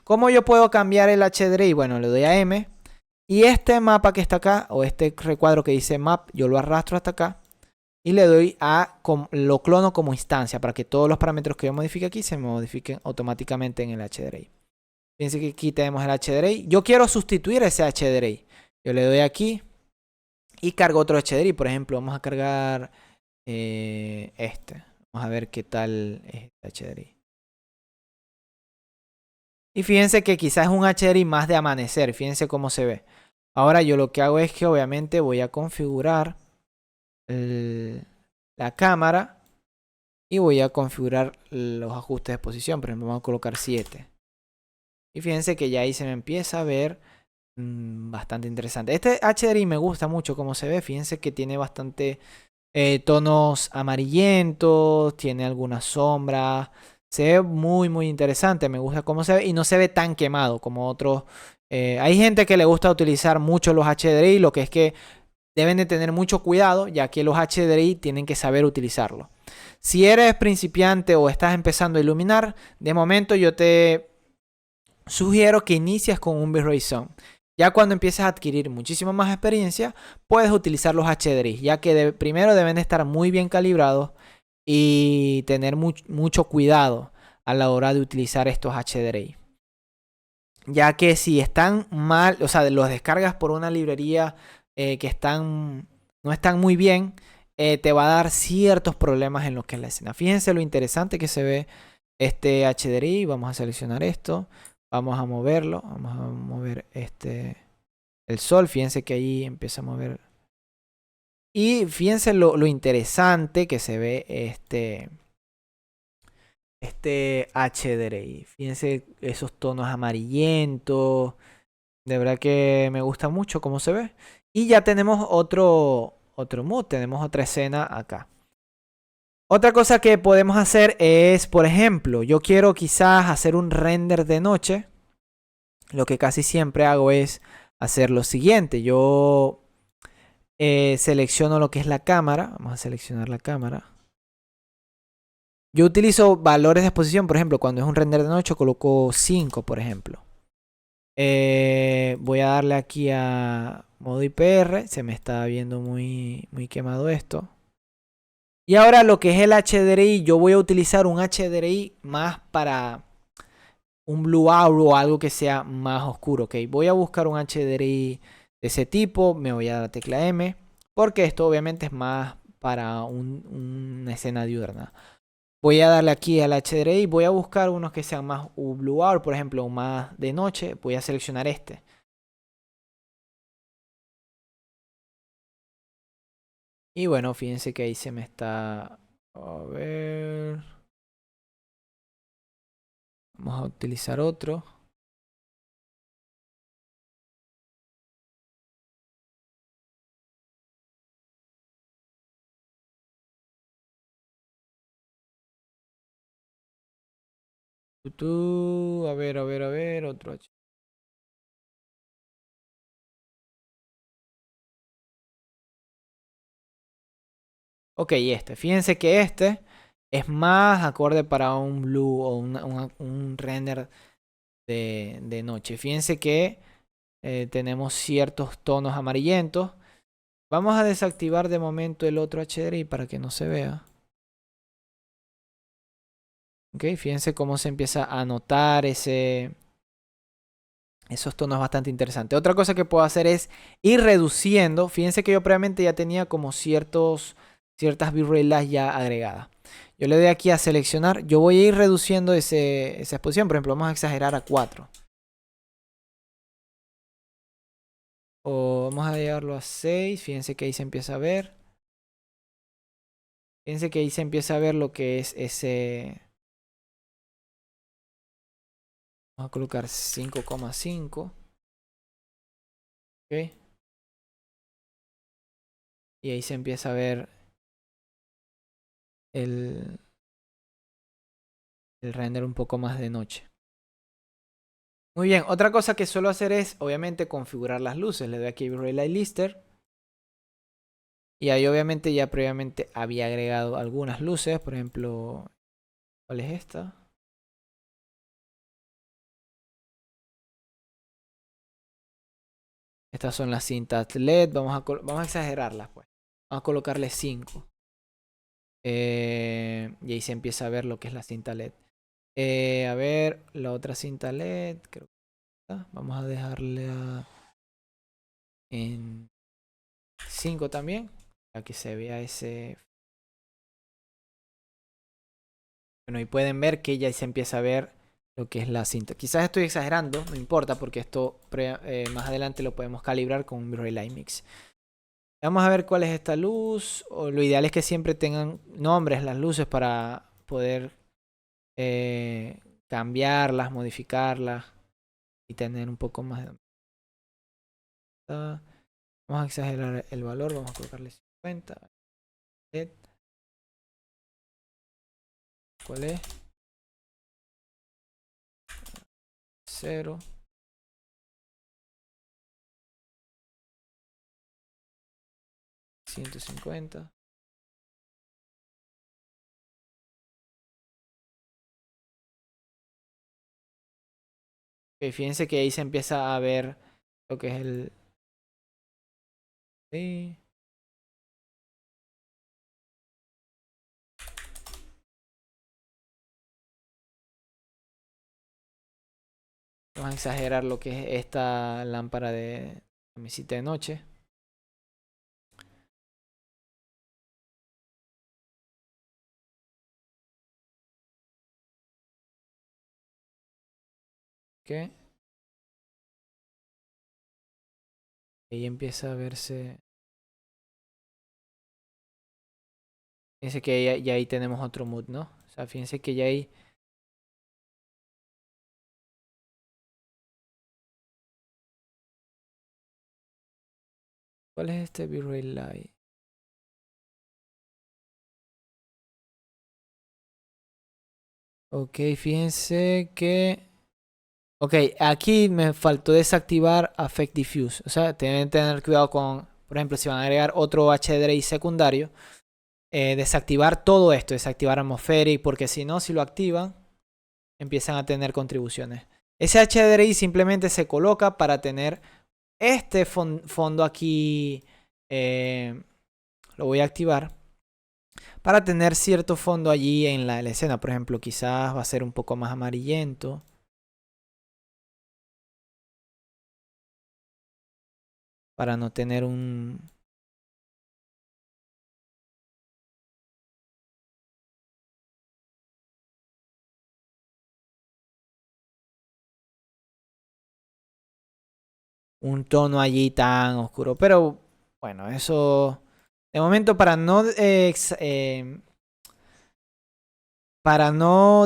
¿Cómo yo puedo cambiar el HDRI? Bueno, le doy a M. Y este mapa que está acá, o este recuadro que dice map, yo lo arrastro hasta acá. Y le doy a, lo clono como instancia, para que todos los parámetros que yo modifique aquí se modifiquen automáticamente en el HDRI. Fíjense que aquí tenemos el HDRI. Yo quiero sustituir ese HDRI. Yo le doy aquí y cargo otro HDRI. Por ejemplo, vamos a cargar este. Vamos a ver qué tal es este HDRI. Y fíjense que quizás es un HDRI más de amanecer. Fíjense cómo se ve. Ahora yo lo que hago es que obviamente voy a configurar la cámara. Y voy a configurar los ajustes de posición. Por ejemplo, vamos a colocar 7. Y fíjense que ya ahí se me empieza a ver bastante interesante. Este HDRI me gusta mucho cómo se ve. Fíjense que tiene bastante tonos amarillentos. Tiene algunas sombras. Se ve muy muy interesante. Me gusta cómo se ve. Y no se ve tan quemado como otros. Hay gente que le gusta utilizar mucho los HDRI. Lo que es que deben de tener mucho cuidado, ya que los HDRI tienen que saber utilizarlo. Si eres principiante o estás empezando a iluminar, de momento yo te sugiero que inicies con un bitrate zone. Ya cuando empieces a adquirir muchísima más experiencia, puedes utilizar los HDRI, ya que primero deben de estar muy bien calibrados y tener mucho cuidado a la hora de utilizar estos HDRI. Ya que si están mal, o sea, los descargas por una librería que no están muy bien, te va a dar ciertos problemas en lo que es la escena. Fíjense lo interesante que se ve este HDRI. Vamos a seleccionar esto. Vamos a moverlo. Vamos a mover el sol. Fíjense que ahí empieza a mover. Y fíjense lo interesante que se ve este HDRI. Fíjense esos tonos amarillentos. De verdad que me gusta mucho cómo se ve. Y ya tenemos otro mood. Tenemos otra escena acá. Otra cosa que podemos hacer es, por ejemplo, yo quiero quizás hacer un render de noche. Lo que casi siempre hago es hacer lo siguiente. Yo selecciono lo que es la cámara. Vamos a seleccionar la cámara. Yo utilizo valores de exposición. Por ejemplo, cuando es un render de noche coloco 5, por ejemplo. Voy a darle aquí a modo IPR. Se me está viendo muy quemado esto. Y ahora lo que es el HDRI, yo voy a utilizar un HDRI más para un blue out o algo que sea más oscuro, ¿ok? Voy a buscar un HDRI de ese tipo, me voy a dar la tecla M, porque esto obviamente es más para una escena diurna. Voy a darle aquí al HDRI, voy a buscar unos que sean más blue out, por ejemplo, más de noche, voy a seleccionar este. Y bueno, fíjense que ahí se me está... A ver... Vamos a utilizar otro. A ver, otro H. Ok, fíjense que este es más acorde para un blue o un render de noche. Fíjense que tenemos ciertos tonos amarillentos. Vamos a desactivar de momento el otro HDRI para que no se vea. Ok, fíjense cómo se empieza a notar esos tonos bastante interesantes. Otra cosa que puedo hacer es ir reduciendo. Fíjense que yo previamente ya tenía como ciertas bitrates ya agregadas. Yo le doy aquí a seleccionar. Yo voy a ir reduciendo esa exposición. Por ejemplo, vamos a exagerar a 4. O vamos a llevarlo a 6. Fíjense que ahí se empieza a ver. Fíjense que ahí se empieza a ver lo que es ese... Vamos a colocar 5,5. Ok. Y ahí se empieza a ver el render un poco más de noche. Muy bien, otra cosa que suelo hacer es, obviamente, configurar las luces. Le doy aquí Bitrate Light Lister. Y ahí obviamente ya previamente había agregado algunas luces. Por ejemplo, ¿cuál es esta? Estas son las cintas LED. Vamos a exagerarlas, pues. Vamos a colocarle 5. Y ahí se empieza a ver lo que es la cinta LED. A ver, la otra cinta LED. Creo que está. Vamos a dejarle en 5 también. Para que se vea ese. Bueno, y pueden ver que ya se empieza a ver lo que es la cinta. Quizás estoy exagerando, no importa, porque esto más adelante lo podemos calibrar con un Blu-ray Light Mix. Vamos a ver cuál es esta luz. Lo ideal es que siempre tengan nombres las luces para poder cambiarlas, modificarlas y tener un poco más de... Vamos a exagerar el valor, vamos a colocarle 50. ¿Cuál es? 0. 150. Fíjense que ahí se empieza a ver lo que es el... Sí. Vamos a exagerar lo que es esta lámpara de mesita de noche. ¿Qué? Ahí empieza a verse... Fíjense que ya ahí tenemos otro mood, ¿no? O sea, fíjense que ya ahí... ¿Cuál es este Blu-ray Light? Ok, fíjense que... Ok, aquí me faltó desactivar Affect Diffuse. O sea, tienen que tener cuidado con... Por ejemplo, si van a agregar otro HDRI secundario. Desactivar todo esto. Desactivar Atmospheric. Porque si no, si lo activan, empiezan a tener contribuciones. Ese HDRI simplemente se coloca para tener este fondo aquí. Lo voy a activar. Para tener cierto fondo allí en la escena. Por ejemplo, quizás va a ser un poco más amarillento. Para no tener un tono allí tan oscuro. Pero bueno, eso de momento para no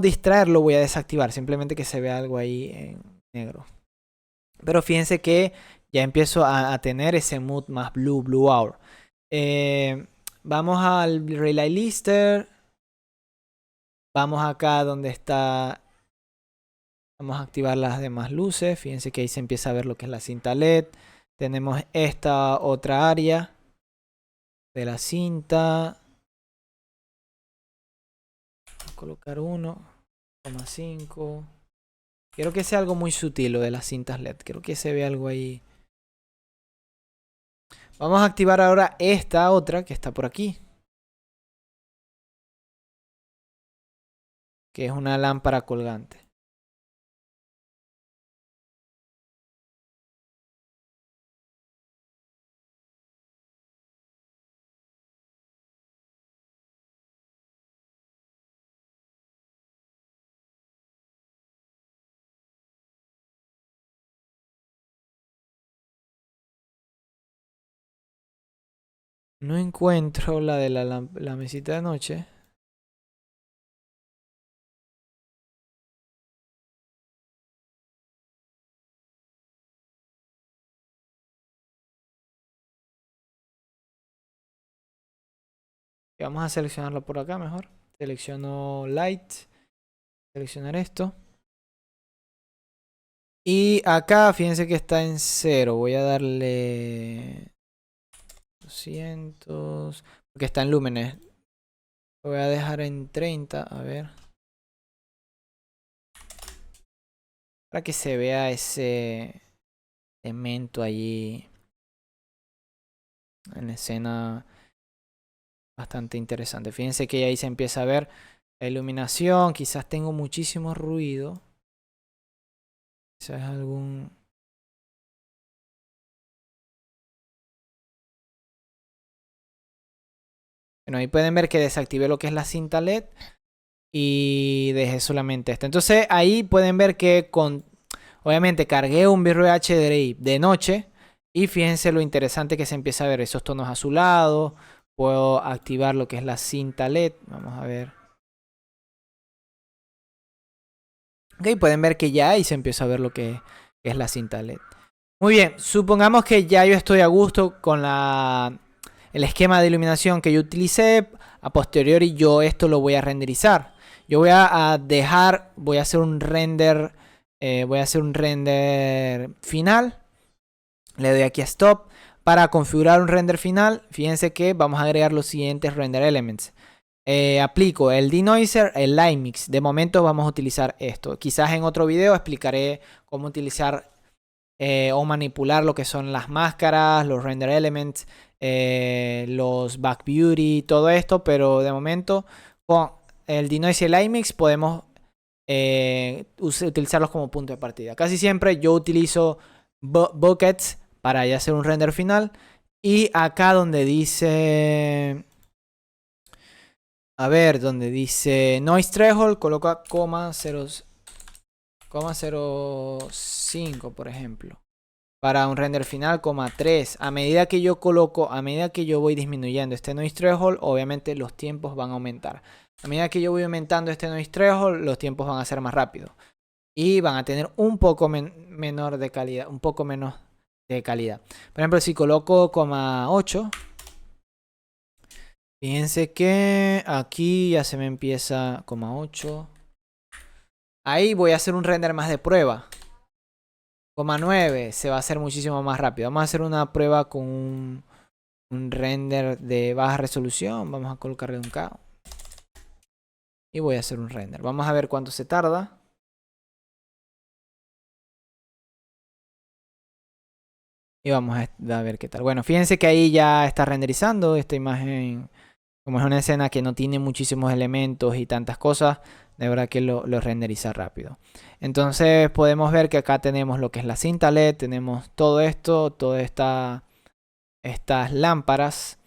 distraerlo voy a desactivar. Simplemente que se vea algo ahí en negro. Pero fíjense que ya empiezo a tener ese mood más blue hour. Vamos al Relay Lister. Vamos acá donde está. Vamos a activar las demás luces. Fíjense que ahí se empieza a ver lo que es la cinta LED. Tenemos esta otra área de la cinta. Vamos a colocar 1,5. Quiero que sea algo muy sutil lo de las cintas LED. Quiero que se vea algo ahí. Vamos a activar ahora esta otra que está por aquí. Que es una lámpara colgante. No encuentro la de la mesita de noche. Vamos a seleccionarlo por acá mejor. Selecciono Light. Seleccionar esto. Y acá fíjense que está en 0. Voy a darle 200. Porque está en lúmenes. Lo voy a dejar en 30. A ver. Para que se vea ese elemento allí. en la escena bastante interesante. Fíjense que ahí se empieza a ver la iluminación. Quizás tengo muchísimo ruido. Quizás algún... Bueno, ahí pueden ver que desactivé lo que es la cinta LED y dejé solamente esto. Entonces ahí pueden ver que obviamente cargué un VRU HDRI de noche y fíjense lo interesante que se empieza a ver esos tonos azulados. Puedo activar lo que es la cinta LED. Vamos a ver. Ok, pueden ver que ya ahí se empieza a ver lo que es la cinta LED. Muy bien, supongamos que ya yo estoy a gusto con el esquema de iluminación que yo utilicé. A posteriori yo esto lo voy a renderizar. Yo voy a voy a hacer un render, final. Le doy aquí a Stop. Para configurar un render final, fíjense que vamos a agregar los siguientes render elements. Aplico el denoiser, el light mix. De momento vamos a utilizar esto. Quizás en otro video explicaré cómo utilizar o manipular lo que son las máscaras, los render elements, los back beauty, todo esto. Pero de momento con el denoiser y el light mix podemos utilizarlos como punto de partida. Casi siempre yo utilizo buckets para ya hacer un render final. Y acá donde dice... A ver, donde dice Noise Threshold, coloca 0,05, por ejemplo. Para un render final, 3. A medida que yo voy disminuyendo este Noise Threshold, obviamente los tiempos van a aumentar. A medida que yo voy aumentando este Noise Threshold, los tiempos van a ser más rápidos. Y van a tener un poco menor de calidad, un poco menos de calidad. Por ejemplo, si coloco 8... Fíjense que aquí ya se me empieza 8. Ahí voy a hacer un render más de prueba. 9 se va a hacer muchísimo más rápido. Vamos a hacer una prueba con un render de baja resolución. Vamos a colocarle un K. Y voy a hacer un render. Vamos a ver cuánto se tarda. Y vamos a ver qué tal. Bueno, fíjense que ahí ya está renderizando esta imagen. Como es una escena que no tiene muchísimos elementos y tantas cosas, de verdad que lo renderiza rápido. Entonces podemos ver que acá tenemos lo que es la cinta LED, tenemos todo esto, todas estas lámparas.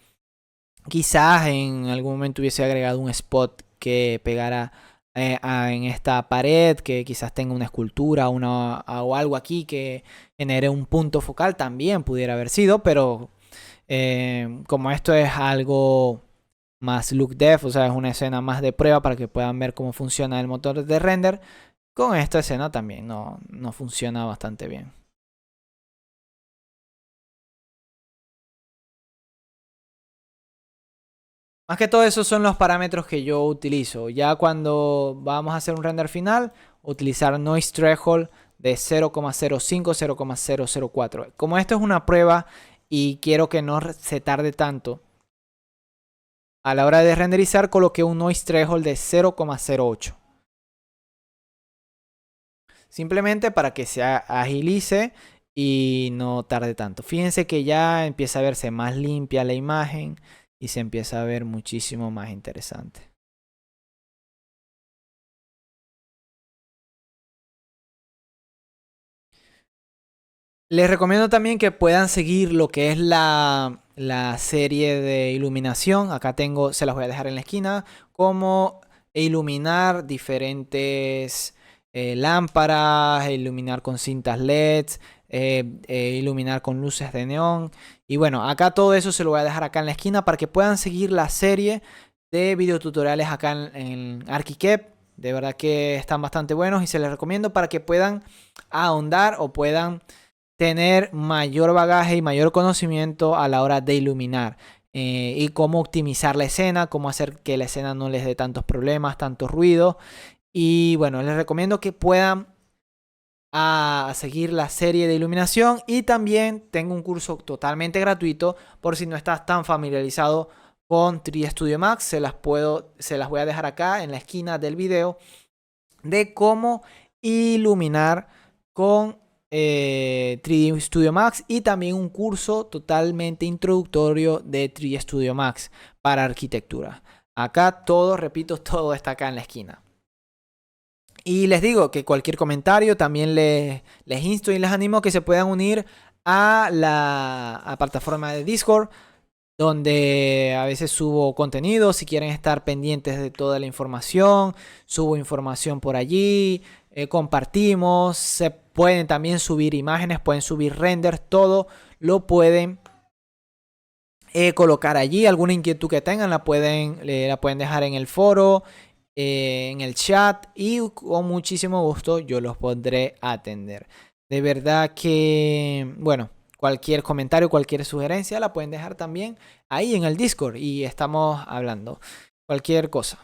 Quizás en algún momento hubiese agregado un spot que pegara en esta pared, que quizás tenga una escultura o algo aquí que genere un punto focal, también pudiera haber sido, pero como esto es algo más look dev, o sea, es una escena más de prueba para que puedan ver cómo funciona el motor de render. Con esta escena también no funciona bastante bien. Más que todo esos son los parámetros que yo utilizo. Ya cuando vamos a hacer un render final, utilizar Noise Threshold de 0,05, 0,004. Como esto es una prueba y quiero que no se tarde tanto, a la hora de renderizar coloqué un Noise Threshold de 0,08. Simplemente para que se agilice y no tarde tanto. Fíjense que ya empieza a verse más limpia la imagen y se empieza a ver muchísimo más interesante. Les recomiendo también que puedan seguir lo que es la serie de iluminación. Acá tengo, se las voy a dejar en la esquina, cómo iluminar diferentes lámparas, iluminar con cintas LEDs, iluminar con luces de neón. Y bueno, acá todo eso se lo voy a dejar acá en la esquina para que puedan seguir la serie de videotutoriales acá en ArchiCAD. De verdad que están bastante buenos y se les recomiendo para que puedan ahondar o puedan tener mayor bagaje y mayor conocimiento a la hora de iluminar y cómo optimizar la escena, cómo hacer que la escena no les dé tantos problemas, tanto ruido. Y bueno, les recomiendo que puedan seguir la serie de iluminación, y también tengo un curso totalmente gratuito por si no estás tan familiarizado con 3D Studio Max. Se las voy a dejar acá en la esquina del video de cómo iluminar con 3D Studio Max y también un curso totalmente introductorio de 3D Studio Max para arquitectura. Acá todo, repito, todo está acá en la esquina. Y les digo que cualquier comentario también les insto y les animo que se puedan unir a la plataforma de Discord, donde a veces subo contenido. Si quieren estar pendientes de toda la información, subo información por allí, compartimos. Se pueden también subir imágenes, pueden subir renders, todo lo pueden colocar allí. Alguna inquietud que tengan la pueden dejar en el foro, en el chat, y con muchísimo gusto yo los podré atender. De verdad que, bueno, cualquier comentario, cualquier sugerencia la pueden dejar también ahí en el Discord y estamos hablando cualquier cosa.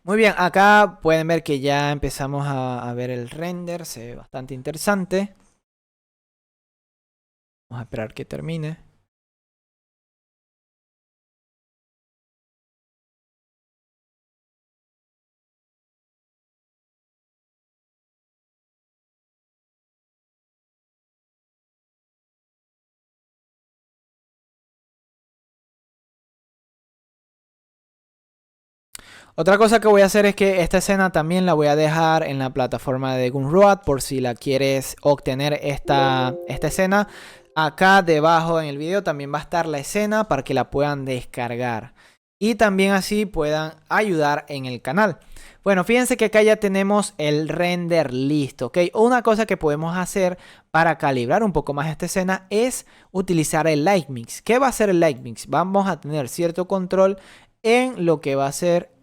Muy bien, acá pueden ver que ya empezamos a ver el render, se ve bastante interesante. Vamos a esperar que termine. Otra cosa que voy a hacer es que esta escena también la voy a dejar en la plataforma de Gumroad por si la quieres obtener esta escena. Acá debajo en el video también va a estar la escena para que la puedan descargar y también así puedan ayudar en el canal. Bueno, fíjense que acá ya tenemos el render listo, ¿ok? Una cosa que podemos hacer para calibrar un poco más esta escena es utilizar el Light Mix. ¿Qué va a hacer el Light Mix? Vamos a tener cierto control en lo que va a ser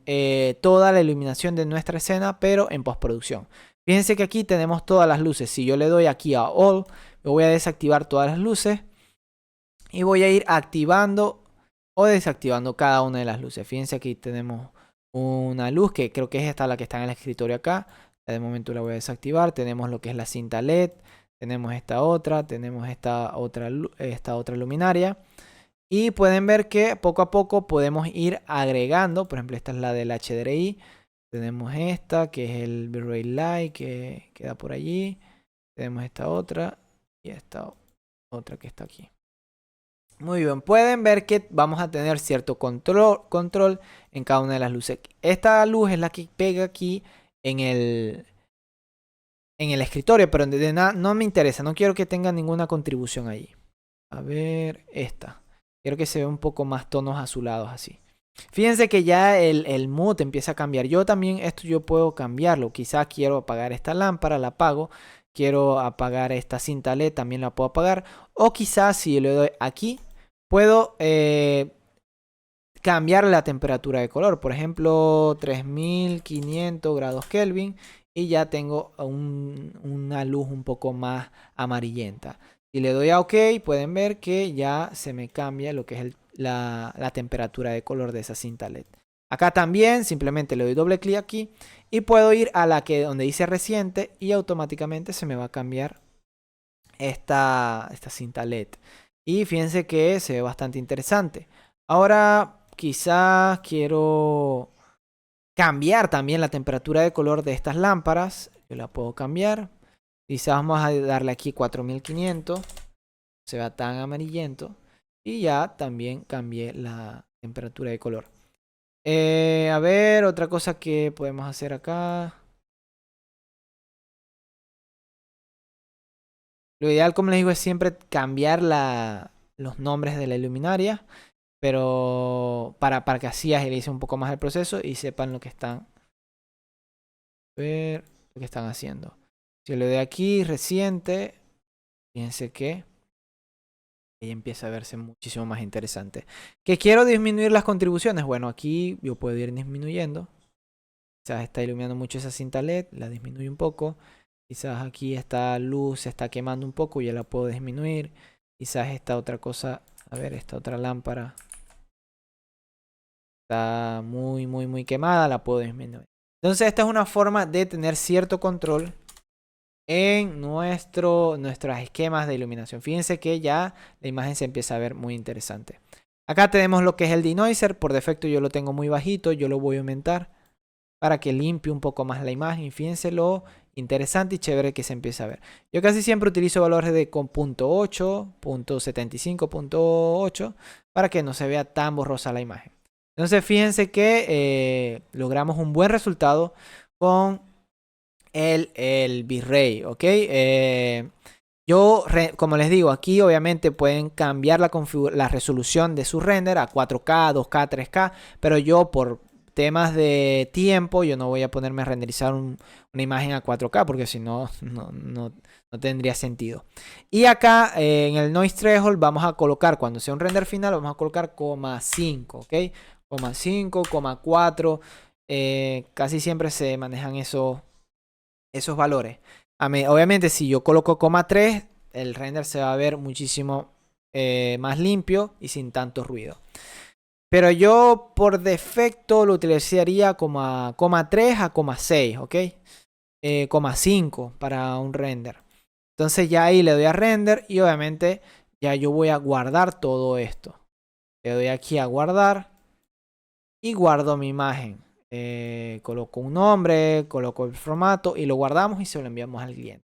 toda la iluminación de nuestra escena, pero en postproducción. Fíjense que aquí tenemos todas las luces. Si yo le doy aquí a All, me voy a desactivar todas las luces y voy a ir activando o desactivando cada una de las luces. Fíjense aquí tenemos una luz que creo que es esta la que está en el escritorio acá. De momento la voy a desactivar. Tenemos lo que es la cinta LED. Tenemos esta otra. Tenemos esta otra luminaria. Y pueden ver que poco a poco podemos ir agregando. Por ejemplo, esta es la del HDRI. Tenemos esta que es el Blu-ray Light que queda por allí. Tenemos esta otra y esta otra que está aquí. Muy bien, pueden ver que vamos a tener cierto control en cada una de las luces. Esta luz es la que pega aquí en el escritorio, pero no me interesa. No quiero que tenga ninguna contribución allí. A ver, esta. Quiero que se vea un poco más tonos azulados así. Fíjense que ya el mood empieza a cambiar. Yo también esto yo puedo cambiarlo. Quizás quiero apagar esta lámpara, la apago. Quiero apagar esta cinta LED, también la puedo apagar. O quizás si le doy aquí, puedo cambiar la temperatura de color. Por ejemplo, 3500 grados Kelvin. Y ya tengo una luz un poco más amarillenta. Si le doy a OK, pueden ver que ya se me cambia lo que es la temperatura de color de esa cinta LED. Acá también simplemente le doy doble clic aquí y puedo ir a la que donde dice reciente y automáticamente se me va a cambiar esta cinta LED. Y fíjense que se ve bastante interesante. Ahora quizás quiero cambiar también la temperatura de color de estas lámparas. Yo la puedo cambiar. Quizás vamos a darle aquí 4500. Se vea tan amarillento. Y ya también cambié la temperatura de color. A ver, otra cosa que podemos hacer acá. Lo ideal, como les digo, es siempre cambiar los nombres de la iluminaria. Pero para que así agilice un poco más el proceso y sepan lo que están, lo que están haciendo. Si le doy aquí reciente, fíjense que ahí empieza a verse muchísimo más interesante. ¿Que quiero disminuir las contribuciones? Bueno, aquí yo puedo ir disminuyendo. Quizás está iluminando mucho esa cinta LED, la disminuyo un poco. Quizás aquí esta luz se está quemando un poco, ya la puedo disminuir. Quizás esta otra cosa, a ver, esta otra lámpara está muy quemada, la puedo disminuir. Entonces esta es una forma de tener cierto control en nuestros esquemas de iluminación. Fíjense que ya la imagen se empieza a ver muy interesante. Acá tenemos lo que es el denoiser. Por defecto yo lo tengo muy bajito. Yo lo voy a aumentar para que limpie un poco más la imagen. Fíjense lo interesante y chévere que se empiece a ver. Yo casi siempre utilizo valores de con .8, .75, .8 para que no se vea tan borrosa la imagen. Entonces fíjense que logramos un buen resultado con el bitrate, ¿ok? Como les digo, aquí obviamente pueden cambiar la resolución de su render a 4K, 2K, 3K, pero yo por temas de tiempo, yo no voy a ponerme a renderizar una imagen a 4K porque si no, no tendría sentido. Y acá en el noise threshold vamos a colocar, cuando sea un render final, vamos a colocar 0,5, ¿ok? 0,5, 0,4, casi siempre se manejan esos valores. Obviamente si yo coloco 0,3, el render se va a ver muchísimo más limpio y sin tanto ruido. Pero yo por defecto lo utilizaría como a 0,3 a 0,6, ¿ok? 0,5 para un render. Entonces ya ahí le doy a render y obviamente ya yo voy a guardar todo esto. Le doy aquí a guardar y guardo mi imagen. Coloco un nombre, coloco el formato y lo guardamos y se lo enviamos al cliente.